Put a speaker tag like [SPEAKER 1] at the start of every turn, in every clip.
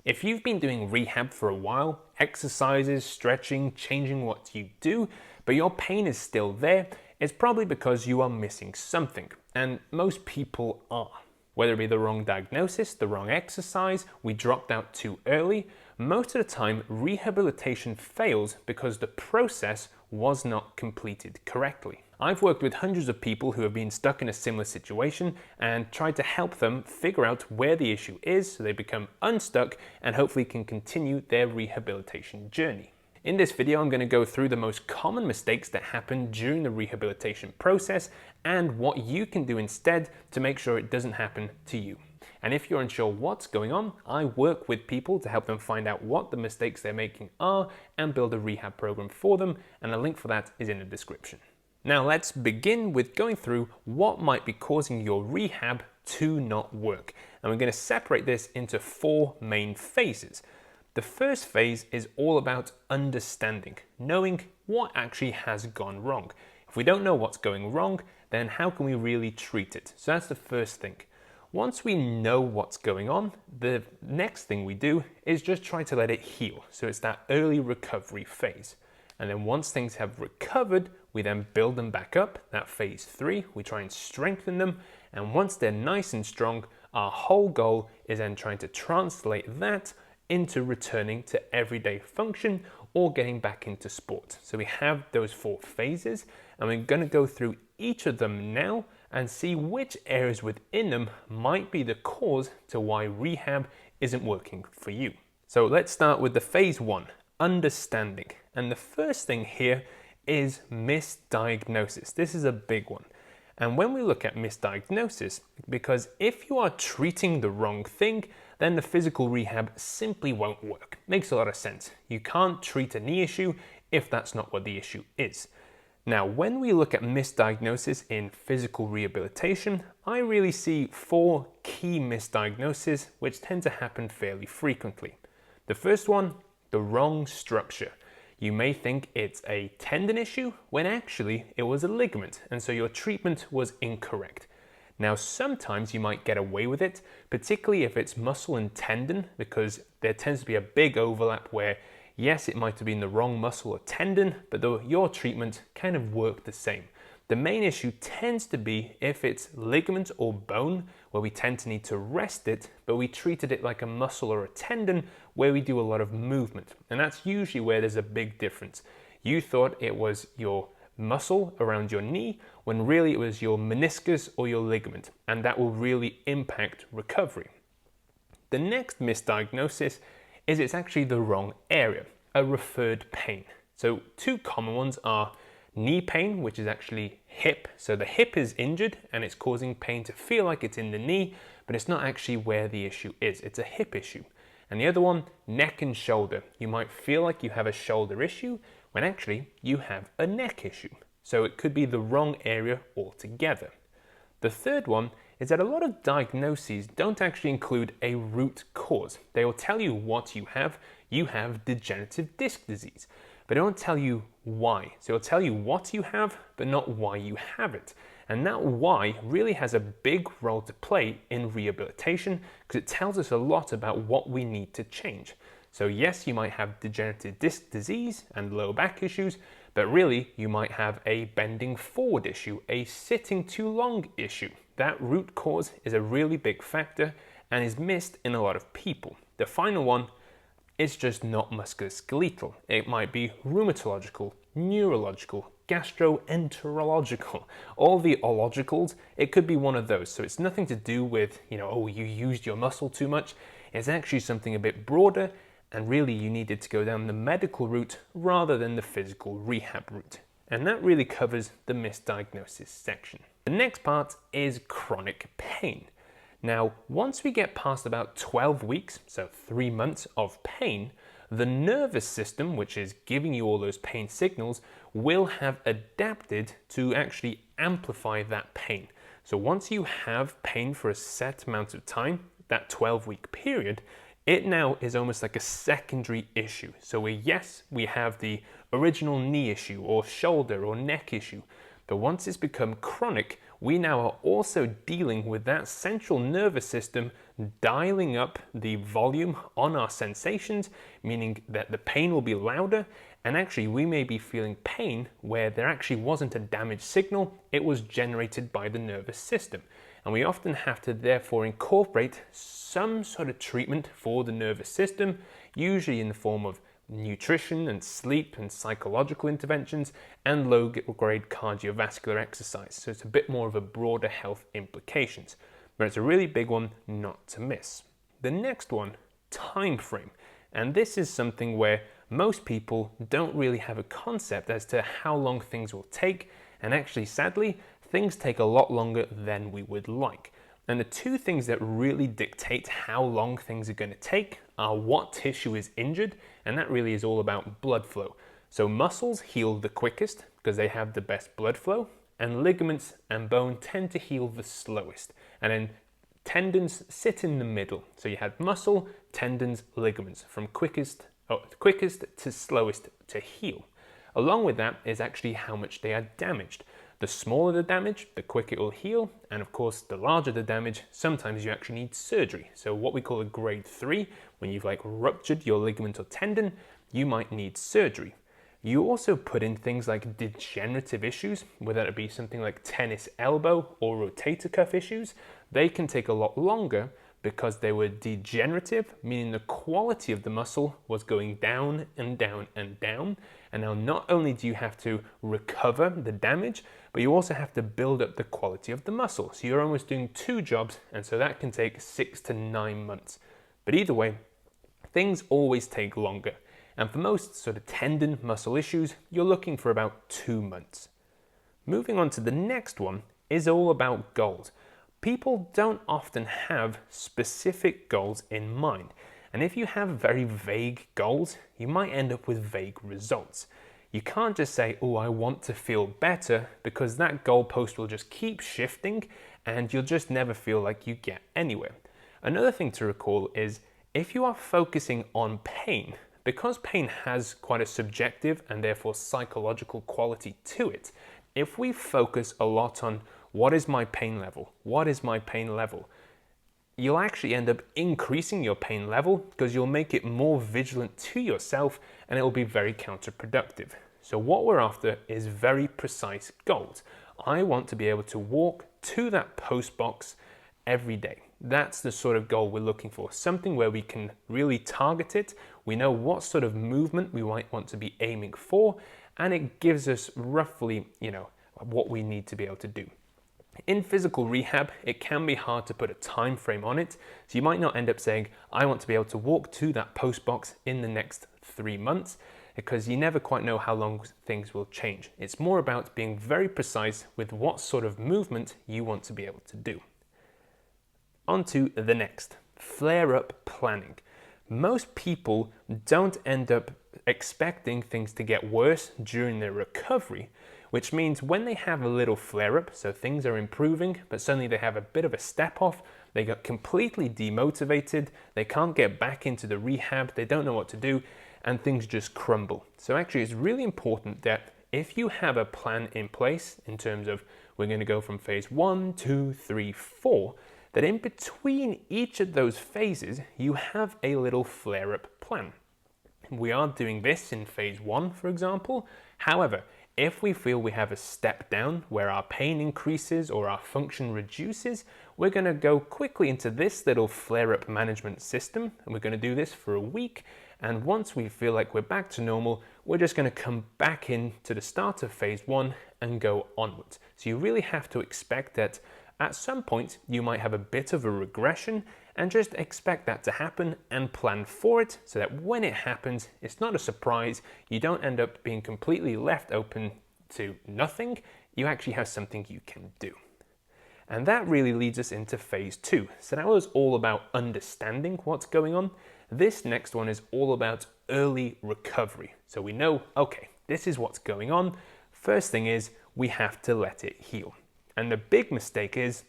[SPEAKER 1] If you've been doing rehab for a while, exercises, stretching, changing what you do, but your pain is still there, it's probably because you are missing something, and most people are. Whether it be the wrong diagnosis, the wrong exercise, we dropped out too early, most of the time rehabilitation fails because the process was not completed correctly. I've worked with hundreds of people who have been stuck in a similar situation and tried to help them figure out where the issue is so they become unstuck and hopefully can continue their rehabilitation journey. In this video, I'm going to go through the most common mistakes that happen during the rehabilitation process and what you can do instead to make sure it doesn't happen to you. And if you're unsure what's going on, I work with people to help them find out what the mistakes they're making are and build a rehab program for them, and a link for that is in the description. Now let's begin with going through what might be causing your rehab to not work. And we're going to separate this into 4 main phases. The first phase is all about understanding, knowing what actually has gone wrong. If we don't know what's going wrong, then how can we really treat it? So that's the first thing. Once we know what's going on, the next thing we do is just try to let it heal. So it's that early recovery phase. And then once things have recovered, we then build them back up. That phase 3, we try and strengthen them. And once they're nice and strong, our whole goal is then trying to translate that into returning to everyday function or getting back into sport. So we have those 4 phases, and we're going to go through each of them now and see which areas within them might be the cause to why rehab isn't working for you. So let's start with the phase 1, understanding. And the first thing here is misdiagnosis. This is a big one. And when we look at misdiagnosis, because if you are treating the wrong thing, then the physical rehab simply won't work. Makes a lot of sense. You can't treat a knee issue if that's not what the issue is. Now, when we look at misdiagnosis in physical rehabilitation, I really see 4 key misdiagnoses which tend to happen fairly frequently. The first one, the wrong structure. You may think it's a tendon issue when actually it was a ligament, and so your treatment was incorrect. Now, sometimes you might get away with it, particularly if it's muscle and tendon, because there tends to be a big overlap where, yes, it might have been the wrong muscle or tendon, but your treatment kind of worked the same. The main issue tends to be if it's ligament or bone, where we tend to need to rest it, but we treated it like a muscle or a tendon where we do a lot of movement. And that's usually where there's a big difference. You thought it was your muscle around your knee, when really it was your meniscus or your ligament, and that will really impact recovery. The next misdiagnosis is it's actually the wrong area, a referred pain. So 2 common ones are knee pain, which is actually hip. So the hip is injured and it's causing pain to feel like it's in the knee, but it's not actually where the issue is. It's a hip issue. And the other one, neck and shoulder. You might feel like you have a shoulder issue when actually you have a neck issue. So it could be the wrong area altogether. The third one is that a lot of diagnoses don't actually include a root cause. They will tell you what you have. You have degenerative disc disease, but they don't tell you why. So they'll tell you what you have, but not why you have it. And that why really has a big role to play in rehabilitation because it tells us a lot about what we need to change. So yes, you might have degenerative disc disease and lower back issues, but really you might have a bending forward issue, a sitting too long issue. That root cause is a really big factor and is missed in a lot of people. The final one is just not musculoskeletal. It might be rheumatological, neurological, gastroenterological, all the ologicals. It could be one of those. So it's nothing to do with, oh, you used your muscle too much. It's actually something a bit broader, and really you needed to go down the medical route rather than the physical rehab route. And that really covers the misdiagnosis section. The next part is chronic pain. Now, once we get past about 12 weeks, so 3 months of pain, the nervous system, which is giving you all those pain signals, will have adapted to actually amplify that pain. So once you have pain for a set amount of time, that 12-week period, it now is almost like a secondary issue. So we have the original knee issue or shoulder or neck issue, but once it's become chronic, we now are also dealing with that central nervous system dialing up the volume on our sensations, meaning that the pain will be louder, and actually we may be feeling pain where there actually wasn't a damaged signal, it was generated by the nervous system. And we often have to therefore incorporate some sort of treatment for the nervous system, usually in the form of nutrition and sleep and psychological interventions and low-grade cardiovascular exercise. So it's a bit more of a broader health implications, but it's a really big one not to miss. The next one, time frame. And this is something where most people don't really have a concept as to how long things will take, and actually sadly things take a lot longer than we would like. And the two things that really dictate how long things are going to take are what tissue is injured, and that really is all about blood flow. So muscles heal the quickest because they have the best blood flow, and ligaments and bone tend to heal the slowest. And then tendons sit in the middle. So you have muscle, tendons, ligaments from quickest to slowest to heal. Along with that is actually how much they are damaged. The smaller the damage, the quicker it will heal, and of course the larger the damage, sometimes you actually need surgery. So what we call a grade 3, when you've ruptured your ligament or tendon, you might need surgery. You also put in things like degenerative issues, whether it be something like tennis elbow or rotator cuff issues. They can take a lot longer because they were degenerative, meaning the quality of the muscle was going down and down and down. And now not only do you have to recover the damage, but you also have to build up the quality of the muscle. So you're almost doing two jobs, and so that can take 6 to 9 months. But either way, things always take longer. And for most sort of tendon muscle issues, you're looking for about 2 months. Moving on to the next one is all about goals. People don't often have specific goals in mind. And if you have very vague goals, you might end up with vague results. You can't just say, oh, I want to feel better, because that goalpost will just keep shifting and you'll just never feel like you get anywhere. Another thing to recall is if you are focusing on pain, because pain has quite a subjective and therefore psychological quality to it, if we focus a lot on what is my pain level, what is my pain level, you'll actually end up increasing your pain level because you'll make it more vigilant to yourself, and it will be very counterproductive. So what we're after is very precise goals. I want to be able to walk to that post box every day. That's the sort of goal we're looking for, something where we can really target it. We know what sort of movement we might want to be aiming for, and it gives us roughly, what we need to be able to do. In physical rehab, it can be hard to put a time frame on it, so you might not end up saying, I want to be able to walk to that post box in the next 3 months, because you never quite know how long things will change. It's more about being very precise with what sort of movement you want to be able to do. On to the next, flare-up planning. Most people don't end up expecting things to get worse during their recovery, which means when they have a little flare-up, so things are improving, but suddenly they have a bit of a step off, they get completely demotivated, they can't get back into the rehab, they don't know what to do, and things just crumble. So actually it's really important that if you have a plan in place in terms of we're going to go from phase 1, 2, 3, 4, that in between each of those phases, you have a little flare-up plan. We are doing this in phase 1, for example. However, if we feel we have a step down where our pain increases or our function reduces, we're going to go quickly into this little flare-up management system, and we're going to do this for a week. And once we feel like we're back to normal, we're just going to come back into the start of phase 1 and go onwards. So you really have to expect that at some point you might have a bit of a regression, and just expect that to happen and plan for it so that when it happens, it's not a surprise. You don't end up being completely left open to nothing. You actually have something you can do. And that really leads us into phase 2. So that was all about understanding what's going on. This next one is all about early recovery. So we know, okay, this is what's going on. First thing is we have to let it heal. And the big mistake is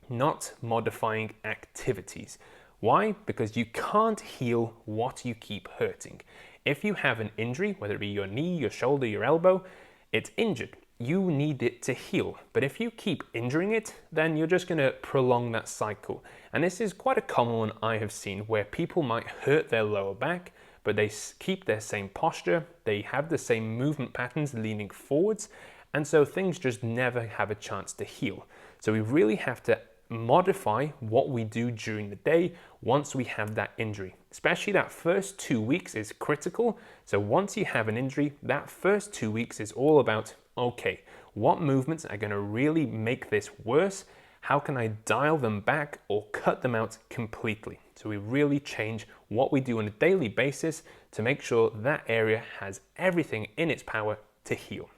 [SPEAKER 1] not modifying activities. Why? Because you can't heal what you keep hurting. If you have an injury, whether it be your knee, your shoulder, your elbow, it's injured. you need it to heal. But if you keep injuring it, then you're just going to prolong that cycle. And this is quite a common one I have seen, where people might hurt their lower back, but they keep their same posture, they have the same movement patterns leaning forwards, and so things just never have a chance to heal. So we really have to modify what we do during the day once we have that injury. Especially that first 2 weeks is critical. So once you have an injury, that first 2 weeks is all about, okay, what movements are going to really make this worse? How can I dial them back or cut them out completely? So we really change what we do on a daily basis to make sure that area has everything in its power to heal.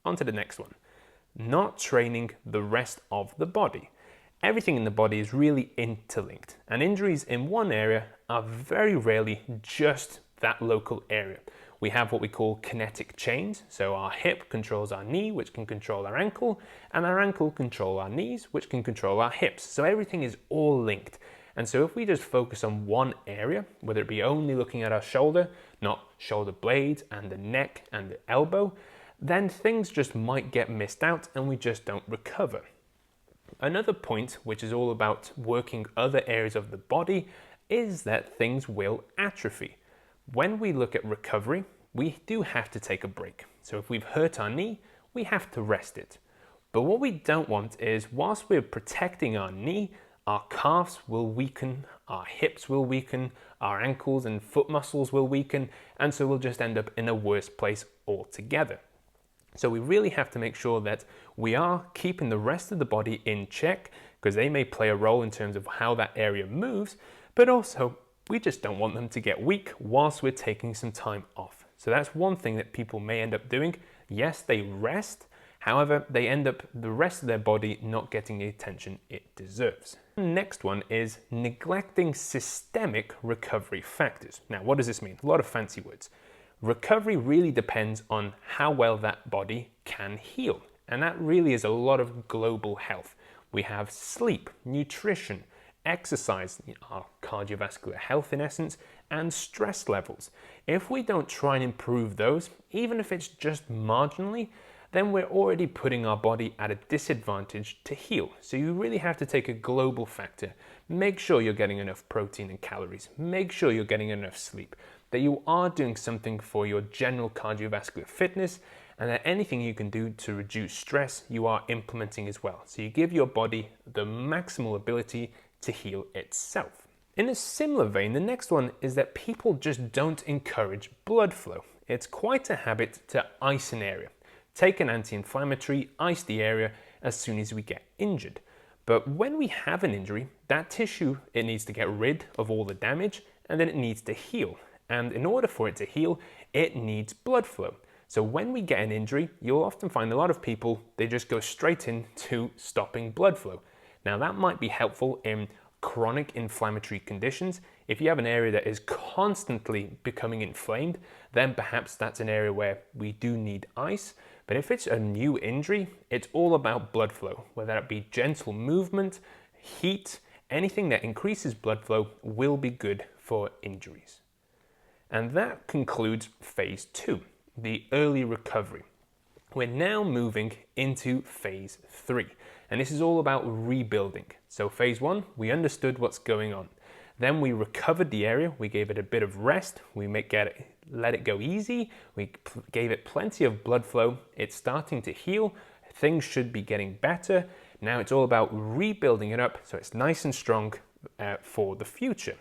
[SPEAKER 1] On to the next one. Not training the rest of the body. Everything in the body is really interlinked, and injuries in one area are very rarely just that local area. We have what we call kinetic chains, so our hip controls our knee, which can control our ankle, and our ankle control our knees, which can control our hips. So everything is all linked. And so if we just focus on one area, whether it be only looking at our shoulder, not shoulder blades and the neck and the elbow, then things just might get missed out and we just don't recover. Another point, which is all about working other areas of the body, is that things will atrophy. When we look at recovery, we do have to take a break. So if we've hurt our knee, we have to rest it. But what we don't want is, whilst we're protecting our knee, our calves will weaken, our hips will weaken, our ankles and foot muscles will weaken, and so we'll just end up in a worse place altogether. So we really have to make sure that we are keeping the rest of the body in check, because they may play a role in terms of how that area moves, but also we just don't want them to get weak whilst we're taking some time off. So that's one thing that people may end up doing. Yes, they rest, however, they end up the rest of their body not getting the attention it deserves. The next one is neglecting systemic recovery factors. Now, what does this mean? A lot of fancy words. Recovery really depends on how well that body can heal. And that really is a lot of global health. We have sleep, nutrition, exercise, our cardiovascular health in essence, and stress levels. If we don't try and improve those, even if it's just marginally, then we're already putting our body at a disadvantage to heal. So you really have to take a global factor. Make sure you're getting enough protein and calories. Make sure you're getting enough sleep. That you are doing something for your general cardiovascular fitness, and that anything you can do to reduce stress, you are implementing as well. So you give your body the maximal ability to heal itself. In a similar vein, the next one is that people just don't encourage blood flow. It's quite a habit to ice an area. Take an anti-inflammatory, ice the area as soon as we get injured. But when we have an injury, that tissue, it needs to get rid of all the damage, and then it needs to heal. And in order for it to heal, it needs blood flow. So when we get an injury, you'll often find a lot of people, they just go straight into stopping blood flow. Now that might be helpful in chronic inflammatory conditions. If you have an area that is constantly becoming inflamed, then perhaps that's an area where we do need ice. But if it's a new injury, it's all about blood flow, whether that be gentle movement, heat, anything that increases blood flow will be good for injuries. And that concludes phase 2, the early recovery. We're now moving into phase 3, and this is all about rebuilding. So phase 1, we understood what's going on. Then we recovered the area, we gave it a bit of rest, we let it go easy, we gave it plenty of blood flow, it's starting to heal, things should be getting better. Now it's all about rebuilding it up so it's nice and strong for the future.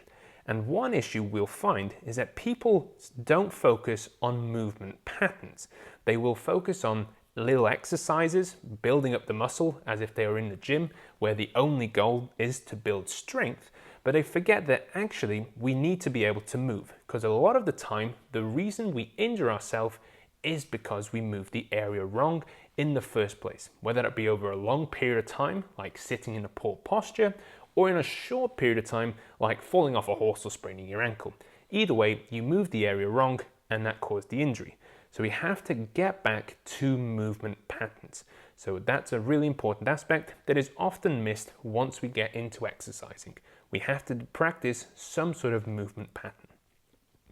[SPEAKER 1] And one issue we'll find is that people don't focus on movement patterns. They will focus on little exercises, building up the muscle as if they were in the gym, where the only goal is to build strength. But they forget that actually we need to be able to move, because a lot of the time, the reason we injure ourselves is because we moved the area wrong in the first place, whether that be over a long period of time, like sitting in a poor posture, or in a short period of time, like falling off a horse or spraining your ankle. Either way, you moved the area wrong and that caused the injury. So we have to get back to movement patterns. So that's a really important aspect that is often missed once we get into exercising. We have to practice some sort of movement pattern.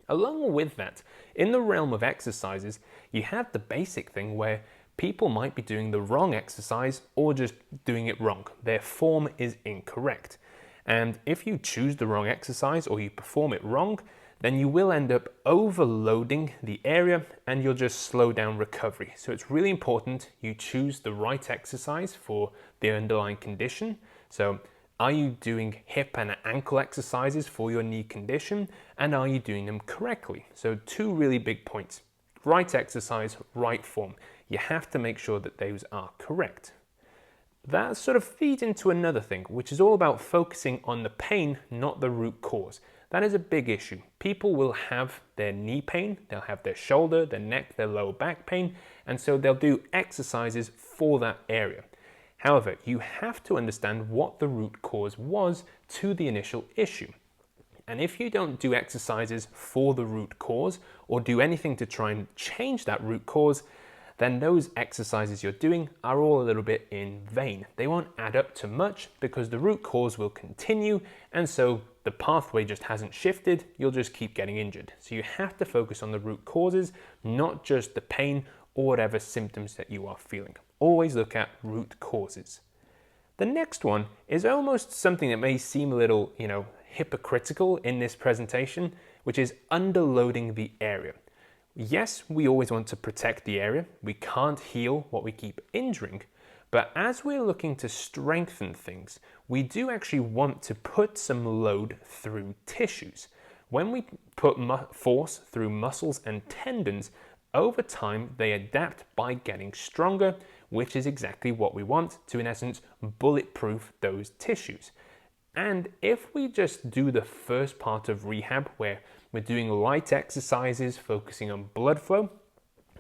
[SPEAKER 1] Along with that, in the realm of exercises, you have the basic thing where people might be doing the wrong exercise or just doing it wrong. Their form is incorrect. And if you choose the wrong exercise or you perform it wrong, then you will end up overloading the area and you'll just slow down recovery. So it's really important you choose the right exercise for the underlying condition. So are you doing hip and ankle exercises for your knee condition, and are you doing them correctly? So two really big points. Right exercise, right form. You have to make sure that those are correct. That sort of feeds into another thing, which is all about focusing on the pain, not the root cause. That is a big issue. People will have their knee pain, they'll have their shoulder, their neck, their lower back pain, and so they'll do exercises for that area. However, you have to understand what the root cause was to the initial issue. And if you don't do exercises for the root cause or do anything to try and change that root cause, then those exercises you're doing are all a little bit in vain. They won't add up to much because the root cause will continue, and so the pathway just hasn't shifted. You'll just keep getting injured. So you have to focus on the root causes, not just the pain or whatever symptoms that you are feeling. Always look at root causes. The next one is almost something that may seem a little, hypocritical in this presentation, which is underloading the area. Yes, we always want to protect the area. We can't heal what we keep injuring. But as we're looking to strengthen things, we do actually want to put some load through tissues. When we put force through muscles and tendons, over time they adapt by getting stronger, which is exactly what we want to, in essence, bulletproof those tissues. And if we just do the first part of rehab, where we're doing light exercises, focusing on blood flow,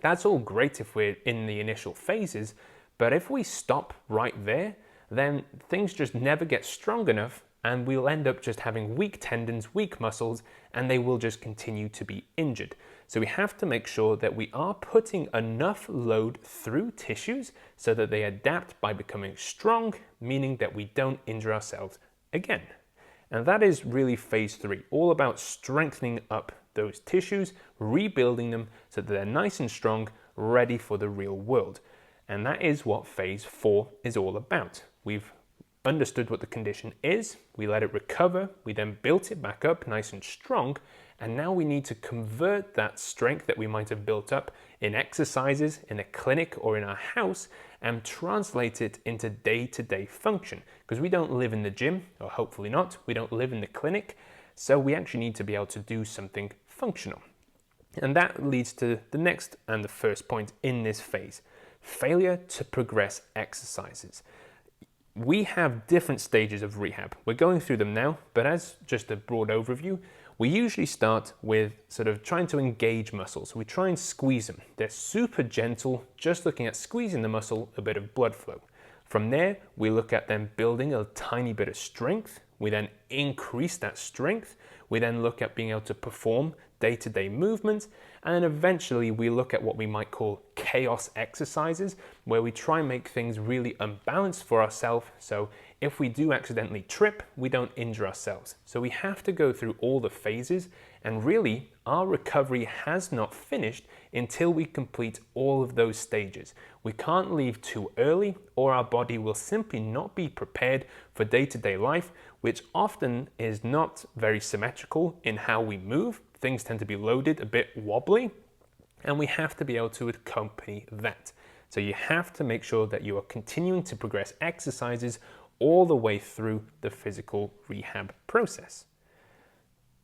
[SPEAKER 1] that's all great if we're in the initial phases, but if we stop right there, then things just never get strong enough and we'll end up just having weak tendons, weak muscles, and they will just continue to be injured. So we have to make sure that we are putting enough load through tissues so that they adapt by becoming strong, meaning that we don't injure ourselves again. And that is really phase 3, all about strengthening up those tissues, rebuilding them so that they're nice and strong, ready for the real world. And that is what phase 4 is all about. We've understood what the condition is, we let it recover, we then built it back up nice and strong, and now we need to convert that strength that we might have built up in exercises, in a clinic or in our house, and translate it into day-to-day function. Because we don't live in the gym, or hopefully not, we don't live in the clinic, so we actually need to be able to do something functional. And that leads to the next and the first point in this phase: failure to progress exercises. We have different stages of rehab. We're going through them now, but as just a broad overview, we usually start with sort of trying to engage muscles. We try and squeeze them. They're super gentle, just looking at squeezing the muscle, a bit of blood flow. From there, we look at them building a tiny bit of strength. We then increase that strength. We then look at being able to perform day-to-day movements. And then eventually we look at what we might call chaos exercises, where we try and make things really unbalanced for ourselves. So if we do accidentally trip, we don't injure ourselves. So we have to go through all the phases, and really our recovery has not finished until we complete all of those stages. We can't leave too early, or our body will simply not be prepared for day-to-day life, which often is not very symmetrical in how we move. Things tend to be loaded, a bit wobbly, and we have to be able to accompany that. So you have to make sure that you are continuing to progress exercises all the way through the physical rehab process.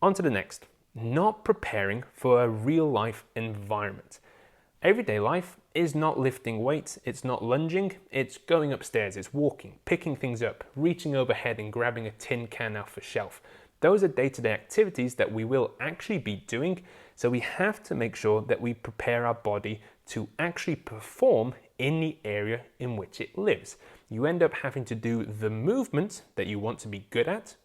[SPEAKER 1] On to the next: not preparing for a real life environment. Everyday life is not lifting weights, it's not lunging, it's going upstairs, it's walking, picking things up, reaching overhead and grabbing a tin can off a shelf. Those are day-to-day activities that we will actually be doing, so we have to make sure that we prepare our body to actually perform in the area in which it lives. You end up having to do the movements that you want to be good at,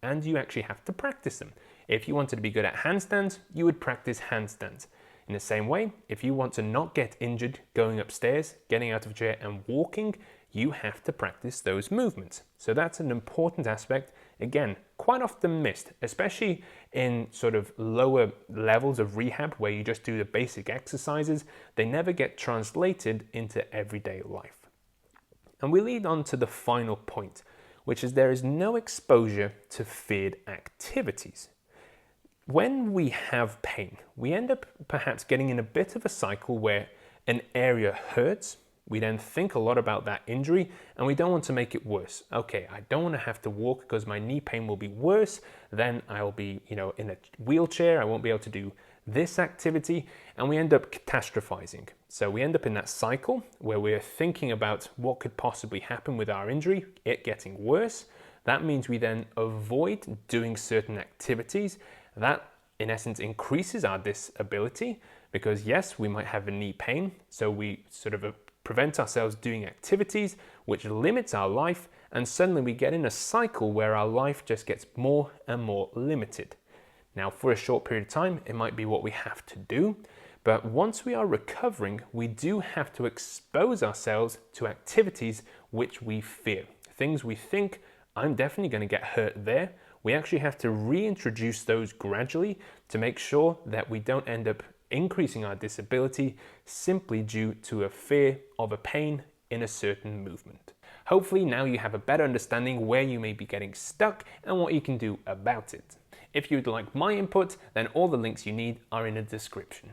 [SPEAKER 1] and you actually have to practice them. If you wanted to be good at handstands, you would practice handstands. In the same way, if you want to not get injured going upstairs, getting out of a chair and walking, you have to practice those movements. So that's an important aspect, again, quite often missed, especially in sort of lower levels of rehab where you just do the basic exercises. They never get translated into everyday life. And we lead on to the final point, which is there is no exposure to feared activities. When we have pain, we end up perhaps getting in a bit of a cycle where an area hurts. We then think a lot about that injury and we don't want to make it worse. Okay, I don't want to have to walk because my knee pain will be worse. Then I'll be, in a wheelchair. I won't be able to do this activity, and we end up catastrophizing. So we end up in that cycle where we're thinking about what could possibly happen with our injury, it getting worse. That means we then avoid doing certain activities. That, in essence, increases our disability because, yes, we might have a knee pain, so we sort of prevent ourselves doing activities which limits our life, and suddenly we get in a cycle where our life just gets more and more limited. Now, for a short period of time, it might be what we have to do, but once we are recovering, we do have to expose ourselves to activities which we fear. Things we think, I'm definitely going to get hurt there. We actually have to reintroduce those gradually to make sure that we don't end up increasing our disability simply due to a fear of a pain in a certain movement. Hopefully now you have a better understanding where you may be getting stuck and what you can do about it. If you'd like my input, then all the links you need are in the description.